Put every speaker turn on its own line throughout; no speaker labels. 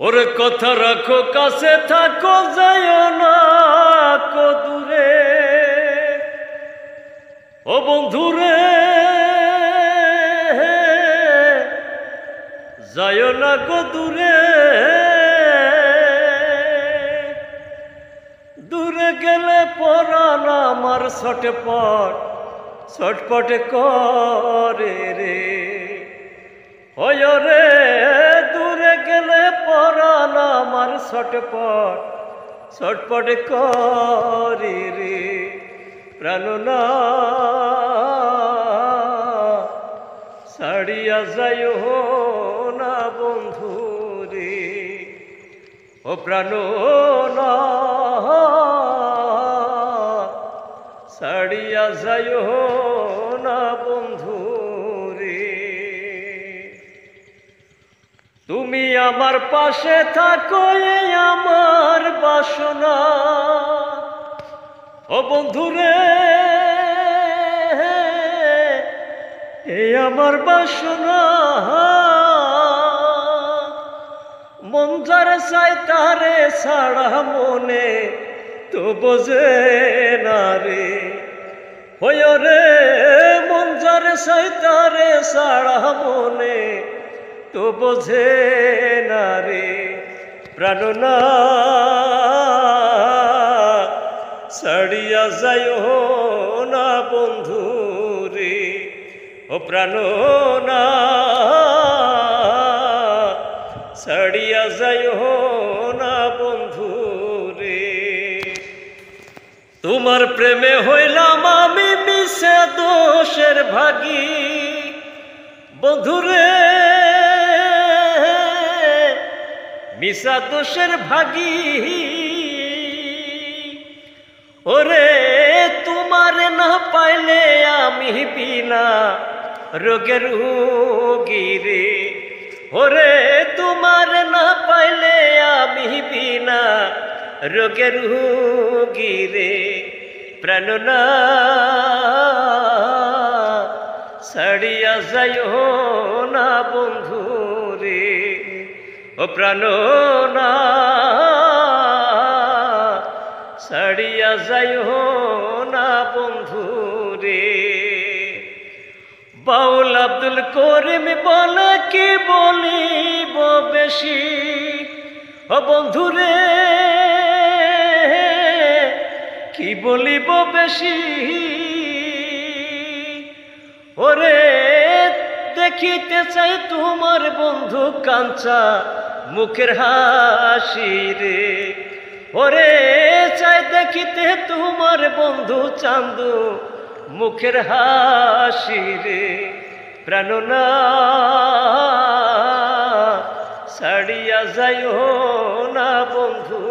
ওরে কথা রাখো কাছে থাকো যাইও না কো দূরে ও বন্ধুরে যাইও না কো দূরে দূরে গেলে পরাণ আমার ছটপট করে রে ওই রে দূরে গেলে পরাণ আমার ছটপট করে রে প্রাণনা ছাড়িয়া যাইও না বন্ধু রে ও প্রাণনা ছাড়িয়া যাইও না বন্ধু রে তুমি আমার পাশে থাকো এই আমার বাসনা ও বন্ধুরে এই আমার বাসনা মন যারে চাই তারে ছাড়া মনে তো বোঝে না রে হয় রে মন যারে চাই তারে ছাড়া মনে তো বোঝে না রে প্রাণনা ছাড়িয়া যাইও না বন্ধু রে ও প্রাণনা ছাড়িয়া যাইও না বন্ধু রে তোমার প্রেমে হইলাম আমি মিশে দোষের ভাগী বন্ধুরে মিশা দোষের ভাগী ওরে তোমার না পাইলে আমি বিনা রোগের রোগী রে ওরে তোমার না পাইলে আমি বিনা রোগের রোগী রে প্রাণনা ছাড়িয়া যাইও না বন্ধু রে ও প্রাণনা ছাড়িয়া যাইও না বন্ধু রে বাউল আব্দুল করিম বলে কি বলিব বেশি ও বন্ধুরে কি বলিব বেশি ওরে দেখিতে চাই তোমার বন্ধু কাঞ্চা মুখের হাসি রে ওরে চাই দেখিতে তোমার বন্ধু চান্দু মুখের হাসি রে প্রাণনা ছাড়িয়া যাইও না বন্ধু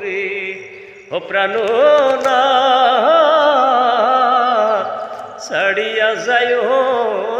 রে ও প্রাণনা ছাড়িয়া যাইও